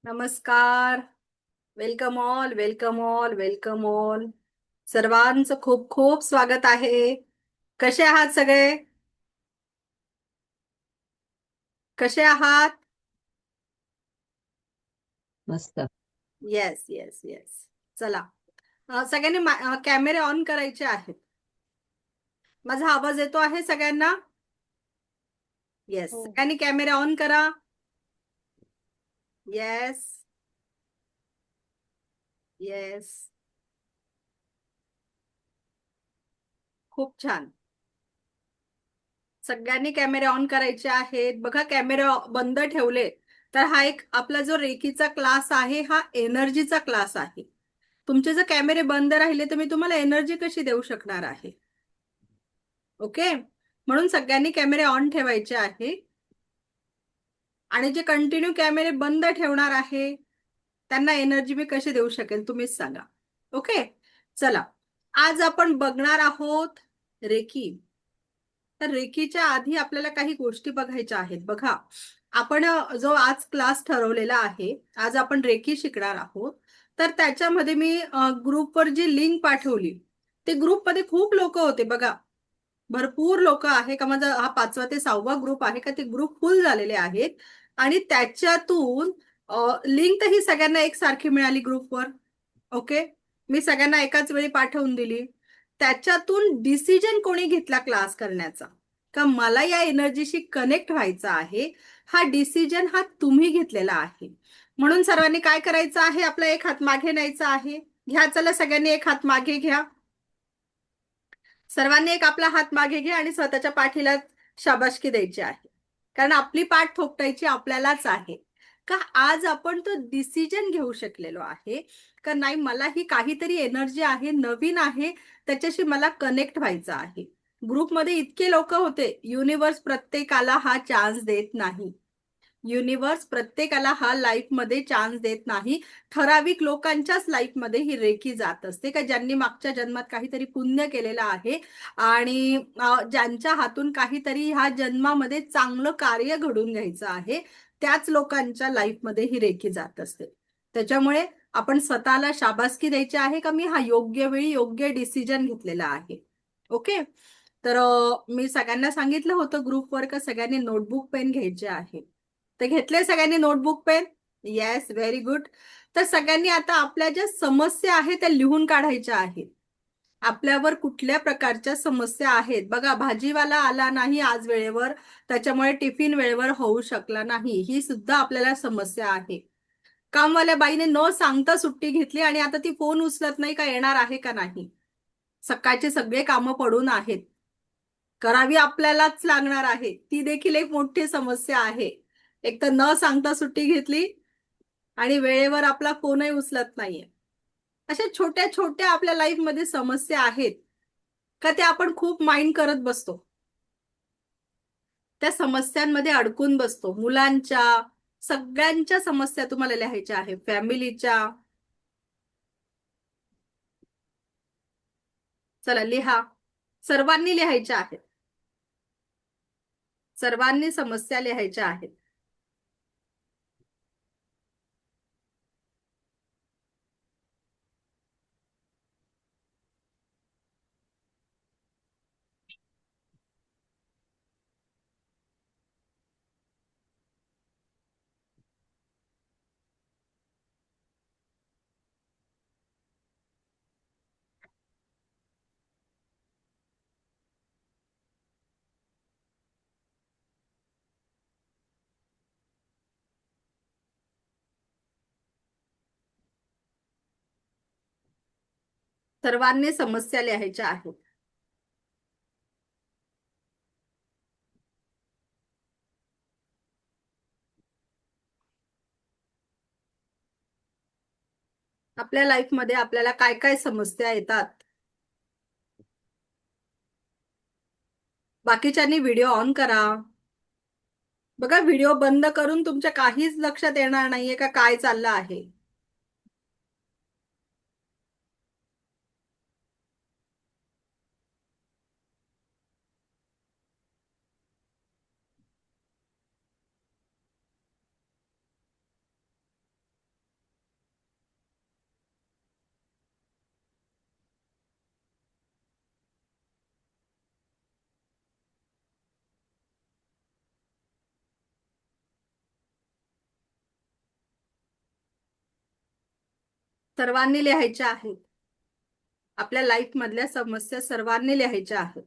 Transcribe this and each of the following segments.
नमस्कार. Welcome all, welcome all, welcome all. सर्वांचं खूप खूप स्वागत आहे. कसे आहात सगळे? कसे आहात? मस्त. Yes, yes, yes. चला. सगळ्यांनी कॅमेरे ऑन करायचे आहेत. माझा आवाज येतो आहे सगळ्यांना? येस. हो. सगळ्यांनी कॅमेरे ऑन करा. Yes, yes. खूप छान. सगळ्यांनी कॅमेरे ऑन करायचे आहेत. बघा, कॅमेरे बंद ठेवले तर हा एक आपला जो रेकीचा क्लास आहे हा एनर्जीचा क्लास आहे. तुमचे जर कॅमेरे बंद राहिले तर मी तुम्हाला एनर्जी कशी देऊ शकणार आहे? ओके. म्हणून सगळ्यांनी कॅमेरे ऑन ठेवायचे आहे. आणि जे कंटिन्यू कॅमेरे बंद ठेवणार आहे त्यांना एनर्जी मी कशी देऊ शकेल तुम्हीच सांगा. ओके. चला. आज आपण बघणार आहोत रेकी. तर रेकीच्या आधी आपल्याला काही गोष्टी बघायच्या आहेत. बघा, आपण जो आज क्लास ठरवलेला आहे, आज आपण रेकी शिकणार आहोत. तर त्याच्यामध्ये मी ग्रुपवर जी लिंक पाठवली, ते ग्रुपमध्ये खूप लोक होते. बघा, भरपूर लोक आहे का? माझा हा 5वा ते 6वा ग्रुप आहे का? ते ग्रुप फुल झालेले आहेत. आणि त्याच्यातून लिंक ही सगळ्यांना एकसारखी मिळाली ग्रुपवर. ओके. मी सगळ्यांना एकाच वेळी पाठवून दिली. त्याच्यातून डिसिजन कोणी घेतला क्लास करण्याचा, का मला या एनर्जीशी कनेक्ट व्हायचं आहे, हा डिसिजन हा तुम्ही घेतलेला आहे. म्हणून सर्वांनी काय करायचं आहे? आपला एक हात मागे न्यायचा आहे. घ्या, चला सगळ्यांनी एक हात मागे घ्या. सर्वांनी एक आपला हात मागे घ्या आणि स्वतःच्या पाठीला शाबासकी द्यायची आहे. कारण आपली पाठ थोपटायची आपल्यालाच आहे. का आज आपण तो डिसिजन घेऊ शकलेलो आहे का नाही, मला ही काहीतरी एनर्जी आहे, नवीन आहे, त्याच्याशी मला कनेक्ट व्हायचं आहे. ग्रुपमध्ये इतके लोक होते. युनिवर्स प्रत्येकाला हा चान्स देत नाही. युनिवर्स प्रत्येकाला हा लाईफ मध्ये चान्स देत नाही. ठराविक लोकांच्याच लाईफ मध्ये ही रेकी जात असते, का ज्यांनी मागच्या जन्मात काहीतरी पुण्य केलेलं आहे आणि ज्यांच्या हातून काहीतरी ह्या जन्मामध्ये चांगलं कार्य घडून घ्यायचं आहे, त्याच लोकांच्या लाईफ मध्ये ही रेकी जात असते. त्याच्यामुळे आपण स्वतःला शाबासकी द्यायची आहे का मी हा योग्य वेळी योग्य डिसिजन घेतलेला आहे. ओके. तर मी सगळ्यांना सांगितलं होतं ग्रुपवर का सगळ्यांनी नोटबुक पेन घ्यायचे आहे. तर घेतले सगळ्यांनी notebook pen? Yes, very good. तर सगळ्यांनी आता आपल्या ज्या समस्या आहेत त्या लिहून काढायच्या आहेत. आपल्यावर कुठल्या प्रकारच्या समस्या आहेत? बघा, भाजीवाला आला नाही आज वेळेवर, त्याच्यामुळे टिफिन वेळेवर होऊ शकला नाही, ही सुद्धा आपल्याला समस्या आहे. कामवाल्या बाईने न सांगता सुट्टी घेतली आणि आता ती फोन उचलत नाही, का येणार आहे का नाही? सकाळचे सगळे कामं पडून आहेत, करावी आपल्यालाच लागणार आहे, ती देखील एक मोठी समस्या आहे. एक तर न सांगता सुट्टी घेतली आणि वेळेवर आपला फोनही उचलत नाहीये. अशा छोट्या छोट्या आपल्या लाईफ मध्ये समस्या आहेत का त्या आपण खूप माइंड करत बसतो. त्या समस्यांमध्ये अडकून बसतो. मुलांच्या, सगळ्यांच्या समस्या तुम्हाला लिहायच्या आहे, फॅमिलीच्या. चला लिहा. सर्वांनी लिहायच्या आहेत. सर्वांनी समस्या लिहायच्या आहेत. सर्वांनी समस्या लिहायच्या आहेत. आपल्या लाईफ मध्ये आपल्याला काय काय समस्या येतात. बाकीच्यांनी व्हिडिओ ऑन करा. बघा, व्हिडिओ बंद करून तुमच्या काहीच लक्षात येणार नाहीये का काय चाललं आहे. सर्वांनी लिहायच्या आहेत. आपल्या लाईफ मधल्या समस्या सर्वांनी लिहायच्या आहेत.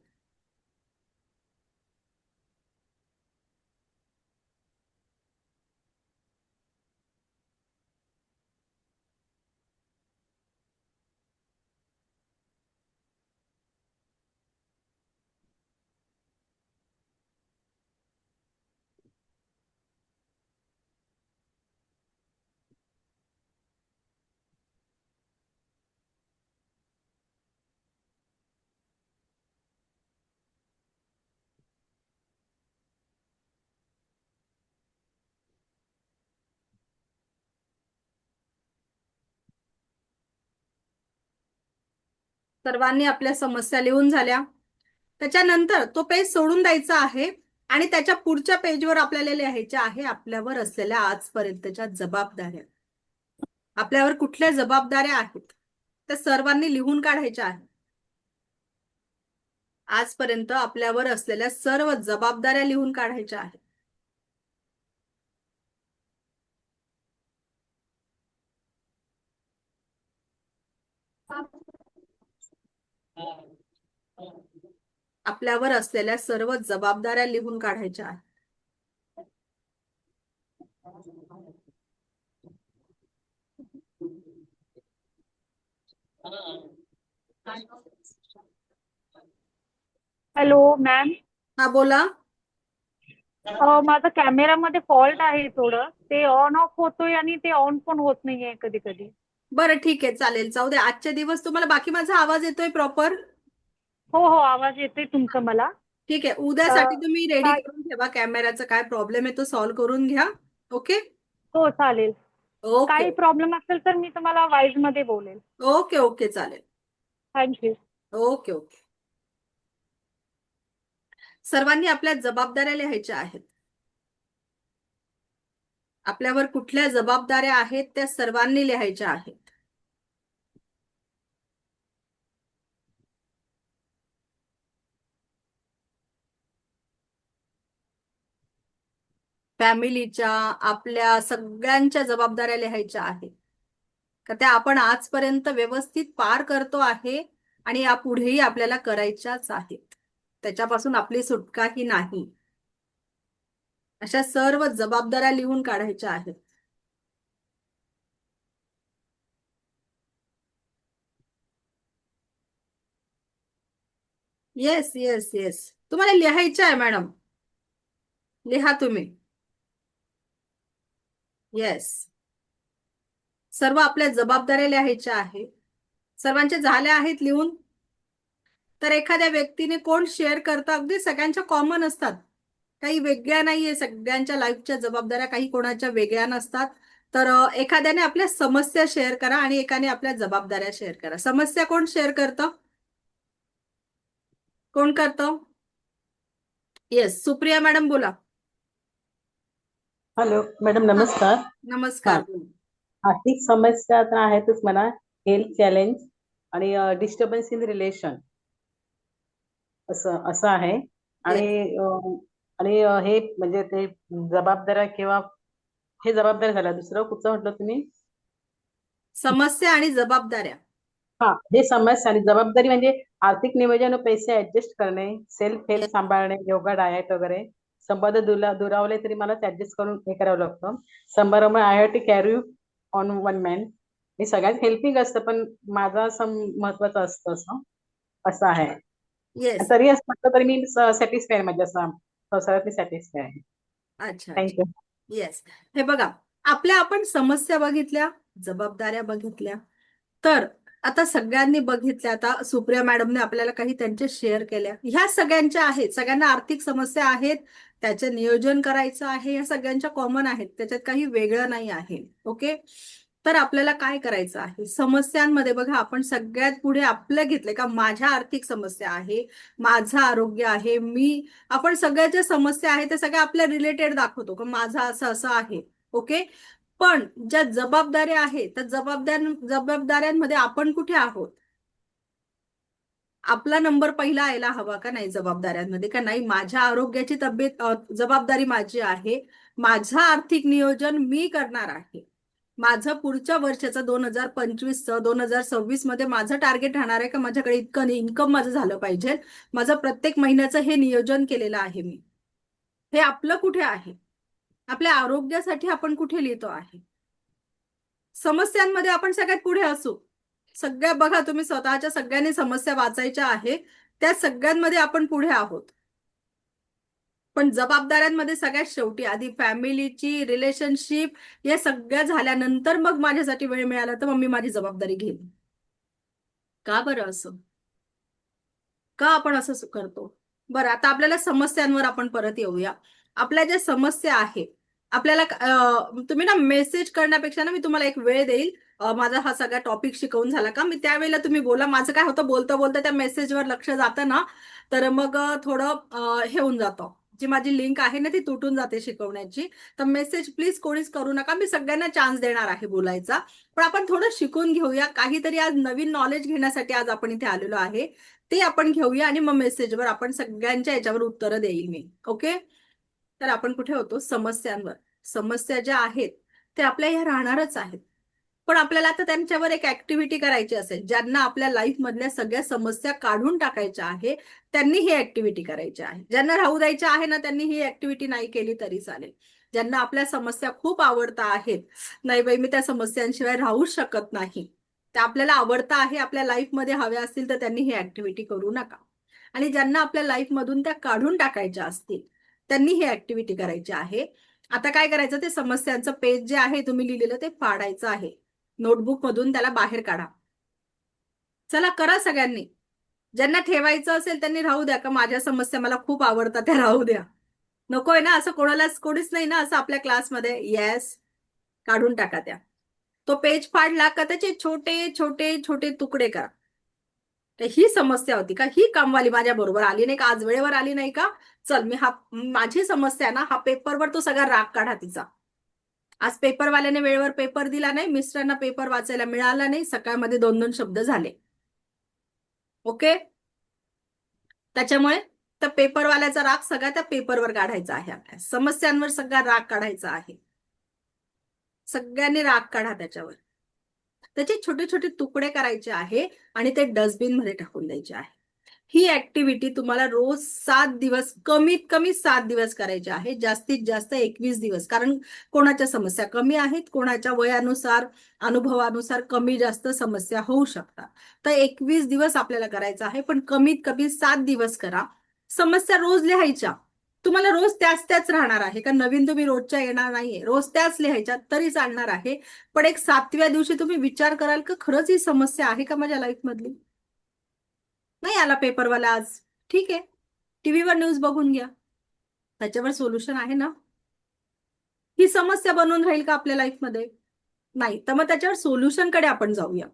सर्वांनी आपल्या समस्या लिहून झाल्या. त्याच्यानंतर तो पेज सोडून द्यायचा आहे आणि त्याच्या पुढच्या पेजवर आपल्याला लिहायच्या आहे आपल्यावर असलेल्या आजपर्यंतच्या जबाबदाऱ्या. आपल्यावर कुठल्या जबाबदाऱ्या आहेत त्या सर्वांनी लिहून काढायच्या आहेत. आजपर्यंत आपल्यावर असलेल्या सर्व जबाबदाऱ्या लिहून काढायच्या आहेत. आपल्यावर असलेल्या सर्व जबाबदाऱ्या लिहून काढायच्या आहेत. Hello ma'am. हा बोला. माझा कॅमेरामध्ये फॉल्ट आहे थोडं. ते ऑन ऑफ होतोय आणि ते ऑन पण होत नाहीये कधी कधी. बरं ठीक आहे, चालेल, जाऊ दे. आजचे दिवस तुम्हाला बाकी माझा आवाज येतोय प्रॉपर? हो हो, आवाज येतोय तुमचा मला. ठीक आहे, अ, उद्यासाठी तुम्ही रेडी काय? करून ठेवा. कॅमेराचा काय प्रॉब्लेम आहे तो सॉल्व्ह करून घ्या. ओके हो चालेल. ओके काही प्रॉब्लेम असेल तर मी तुम्हाला वाईज मध्ये बोलेल. ओके ओके चालेल. थँक्यू. Okay okay. सर्वांनी आपल्या जबाबदाऱ्या लिहायच्या आहेत. आपल्यावर कुठल्या जबाबदाऱ्या आहेत त्या सर्वांनी लिहायच्या आहेत. फॅमिलीच्या, आपल्या सगळ्यांच्या जबाबदाऱ्या लिहायच्या आहेत का त्या आपण आजपर्यंत व्यवस्थित पार करतो आहे आणि यापुढेही आपल्याला करायच्याच आहेत. त्याच्यापासून आपली सुटकाही नाही. अशा सर्व जबाबदाऱ्या लिहून काढायच्या आहेत. येस येस येस, तुम्हाला लिहायचं आहे मॅडम. लिहा तुम्ही. येस, सर्व आपल्या जबाबदाऱ्या लिहायच्या आहेत. सर्वांचे झाल्या आहेत लिहून? तर एखाद्या व्यक्तीने कोण शेअर करतं, अगदी सगळ्यांच्या कॉमन असतात, काही वेगळ्या नाहीये. सगळ्यांच्या लाईफच्या जबाबदाऱ्या काही कोणाच्या वेगळ्या नसतात. तर एखाद्याने आपल्या समस्या शेअर करा आणि एकाने आपल्या जबाबदाऱ्या शेअर करा. समस्या कोण शेअर करतं? कोण करतं? येस, सुप्रिया मॅडम बोला. हॅलो मॅडम, हा, नमस्कार. हा, नमस्कार. आर्थिक समस्या तर आहेतच म्हणा. हेल्थ चॅलेंज आणि डिस्टर्बन्स इन रिलेशन असं असं आहे. आणि येस, हे म्हणजे ते जबाबदाऱ्या किंवा हे जबाबदारी झाल्या. दुसरं कुठचं म्हटलं तुम्ही? समस्या आणि जबाबदाऱ्या. हा, हे समस्या आणि जबाबदारी म्हणजे आर्थिक नियोजन व पैसे ऍडजस्ट करणे, सेल्फ हेल्थ येस सांभाळणे, योगा, डाएट वगैरे. संबंध दुरावले तरी मला ऍडजस्ट करून हे करावं लागतं. संभारंभ I have to carry on one man. हे सगळ्यात हेल्पिंग असतं पण माझं असं महत्वाचं असतं असं असं आहे. येस. तरी असं म्हटलं तरी मी सॅटिस्फाय म्हणजे असं संसारात मी सॅटिस्फाय आहे. अच्छा अच्छा. थँक्यू. येस, हे बघा, आपण समस्या बघितल्या, जबाबदाऱ्या बघितल्या. तर आता सगळ्यांनी बघितल्या. आता सुप्रिया मॅडमने आपल्याला काही त्यांचे शेअर केल्या. ह्या सगळ्यांच्या आहेत, सगळ्यांना आर्थिक समस्या आहेत, त्याचे नियोजन करायचं आहे. ह्या सगळ्यांच्या कॉमन आहेत, त्याच्यात काही वेगळं नाही आहे. ओके, तर आपल्याला काय करायचं आहे समस्यांमध्ये? बघा, आपण सगळ्यात पुढे आपलं घेतलंय का माझ्या आर्थिक समस्या आहे, माझं आरोग्य आहे, आपण सगळ्या ज्या समस्या आहेत त्या सगळ्या आपल्या रिलेटेड दाखवतो का माझं असं असं आहे. ओके, पण ज्या जबाबदाऱ्या आहेत त्या जबाबदाऱ्यांमध्ये आपण कुठे आहोत? आपला नंबर पहिला यायला हवा का नाही जबाबदाऱ्यांमध्ये? का नाही माझ्या आरोग्याची जबाबदारी माझी आहे, माझं आर्थिक नियोजन मी करणार आहे, माझं पुढच्या वर्षाचं 2025चं 2026 मध्ये माझं टार्गेट राहणार आहे का माझ्याकडे इतकं इन्कम माझं झालं पाहिजे. माझं प्रत्येक महिन्याचं हे नियोजन केलेलं आहे मी. हे आपलं कुठे आहे? आपल्या आरोग्यासाठी आपण कुठे लिहितो आहे? समस्यांमध्ये आपण सगळ्यात पुढे असू. सगळ्या बघा तुम्ही स्वतःच्या सगळ्यांनी समस्या वाचायच्या आहे, त्या सगळ्यांमध्ये आपण पुढे आहोत. पण जबाबदाऱ्यांमध्ये सगळ्यात शेवटी आधी फॅमिलीची रिलेशनशिप या सगळ्या झाल्यानंतर मग माझ्यासाठी वेळ मिळाला तर मग मी माझी जबाबदारी घेईन. का बरं असं? का आपण असं करतो? बरं, आता आपल्याला समस्यांवर आपण परत येऊया. आपल्या ज्या समस्या आहेत आपल्याला तुम्ही ना मेसेज करण्यापेक्षा ना मी तुम्हाला एक वेळ देईल. माझा हा सगळा टॉपिक शिकवून झाला का मी त्यावेळेला तुम्ही बोला. माझं काय होतं बोलता बोलता त्या मेसेजवर लक्ष जातं ना, तर मग थोडं हे होऊन जातं. जी माझी लिंक आहे ना ती तुटून जाते शिकवण्याची. तर मेसेज प्लीज कोणीच करू नका. मी सगळ्यांना चान्स देणार आहे बोलायचा. पण आपण थोडं शिकून घेऊया. काहीतरी आज नवीन नॉलेज घेण्यासाठी आज आपण इथे आलेलो आहे. ते आपण घेऊया आणि मग मेसेजवर आपण सगळ्यांच्या याच्यावर उत्तरं देईल मी. ओके, तर आपण कुठे होतो? समस्यांवर. समस्या ज्या आहेत ते आपल्या ह्या राहणारच आहेत. पण आपल्याला आता त्यांच्यावर एक ऍक्टिव्हिटी करायची असेल. ज्यांना आपल्या लाईफ मधल्या सगळ्या समस्या काढून टाकायच्या आहे त्यांनी ही ऍक्टिव्हिटी करायची आहे. ज्यांना राहू द्यायच्या आहे ना त्यांनी ही ऍक्टिव्हिटी नाही केली तरी चालेल. ज्यांना आपल्या समस्या खूप आवडता आहेत, नाही बाई मी त्या समस्यांशिवाय राहू शकत नाही, त्या आपल्याला आवडता आहे, आपल्या लाईफ मध्ये हव्या असतील तर त्यांनी ही ऍक्टिव्हिटी करू नका. आणि ज्यांना आपल्या लाईफ मधून त्या काढून टाकायच्या असतील त्यांनी ही ऍक्टिव्हिटी करायची आहे. आता काय करायचं? ते समस्यांचं पेज जे आहे तुम्ही लिहिलेलं ते फाडायचं आहे. नोटबुक मधून त्याला बाहेर काढा. चला करा सगळ्यांनी. ज्यांना ठेवायचं असेल त्यांनी राहू द्या. का माझ्या समस्या मला खूप आवडतात त्या राहू द्या. नकोय ना असं कोणालाच, कोणीच नाही ना असं आपल्या क्लासमध्ये. येस, काढून टाका त्या. तो पेज फाडला का त्याचे छोटे छोटे छोटे तुकडे करा. तर ही समस्या होती का? ही कामवाली माझ्या बरोबर आली नाही का? आज वेळेवर आली नाही का? चल मी माझी समस्या ना, हा पेपरवर तो सगळा राग काढा तिचा. आज पेपरवाल्याने वेळेवर पेपर दिला नाही, मिस्टरांना पेपर वाचायला मिळाला नाही, सकाळमध्ये 2-2 शब्द झाले. ओके, त्याच्यामुळे त्या पेपरवाल्याचा राग सगळा त्या पेपरवर काढायचा आहे. आपल्या समस्यांवर सगळा राग काढायचा आहे. सगळ्यांनी राग काढा त्याच्यावर. त्याचे छोटे छोटे तुकडे करायचे आहे आणि ते डस्टबिन मध्ये टाकून द्यायचे आहे. ही ऍक्टिव्हिटी तुम्हाला रोज 7 दिवस, कमीत कमी 7 दिवस करायचे आहे. जास्तीत जास्त 21 दिवस. कारण कोणाच्या समस्या कमी आहेत, कोणाच्या वयानुसार अनुभवानुसार कमी जास्त समस्या होऊ शकतात. तर 21 दिवस आपल्याला करायचं आहे. पण कमीत कमी 7 दिवस करा. समस्या रोज लिहायच्या. तुम्हाला रोज त्याच राहणार आहे का? नवीन तुम्ही रोजच्या येणार नाहीये. रोज त्याच लिहायच्या तरी चालणार आहे. पण एक 7व्या दिवशी तुम्ही विचार कराल का खरंच ही समस्या आहे का माझ्या लाईफ मधली? नाही आला पेपरवाला आज, ठीक आहे, टीव्हीवर न्यूज बघून घ्या, त्याच्यावर सोल्युशन आहे ना. ही समस्या बनवून राहील का आपल्या लाईफ मध्ये? नाही. तर मग त्याच्यावर सोल्युशन कडे आपण जाऊया.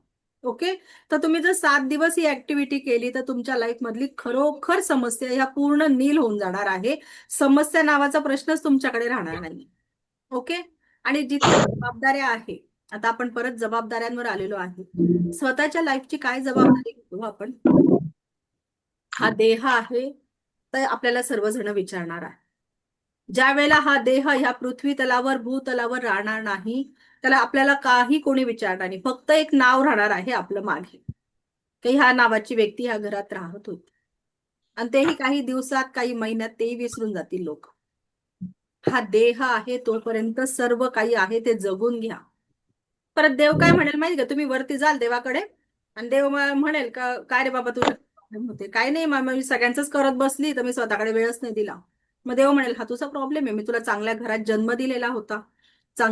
ओके, तर तुम्ही जर 7 दिवस ही ऍक्टिव्हिटी केली तर तुमच्या लाईफ मधली खरोखर समस्या ह्या पूर्ण नील होऊन जाणार आहे. समस्या नावाचा प्रश्नच तुमच्याकडे राहणार नाही. ओके, आणि जिथे जबाबदाऱ्या आहे, आता आपण परत जबाबदाऱ्यांवर आलेलो आहे. स्वतःच्या लाईफची काय जबाबदारी घेतो आपण? हा देह आहे तर आपल्याला सर्वजण विचारणार आहे. ज्या वेळेला हा देह ह्या पृथ्वी तलावर भूतलावर राहणार नाही त्याला आपल्याला काही कोणी विचारणार नाही. फक्त एक नाव राहणार आहे आपलं मागे, की ह्या नावाची व्यक्ती ह्या घरात राहत होती. आणि तेही काही दिवसात, काही महिन्यात तेही विसरून जातील लोक. हा देह आहे तोपर्यंत सर्व काही आहे ते जगून घ्या. परत देव काय म्हणेल माहिती का? तुम्ही वरती जाल देवाकडे आणि देव म्हणेल का काय रे बाबा तुझ्या प्रॉब्लेम होते? काय नाही मामा, मी सगळ्यांचंच करत बसली तर मी स्वतःकडे वेळच नाही दिला. मग देव म्हणेल हा तुझा प्रॉब्लेम आहे, मी तुला चांगल्या घरात जन्म दिलेला होता,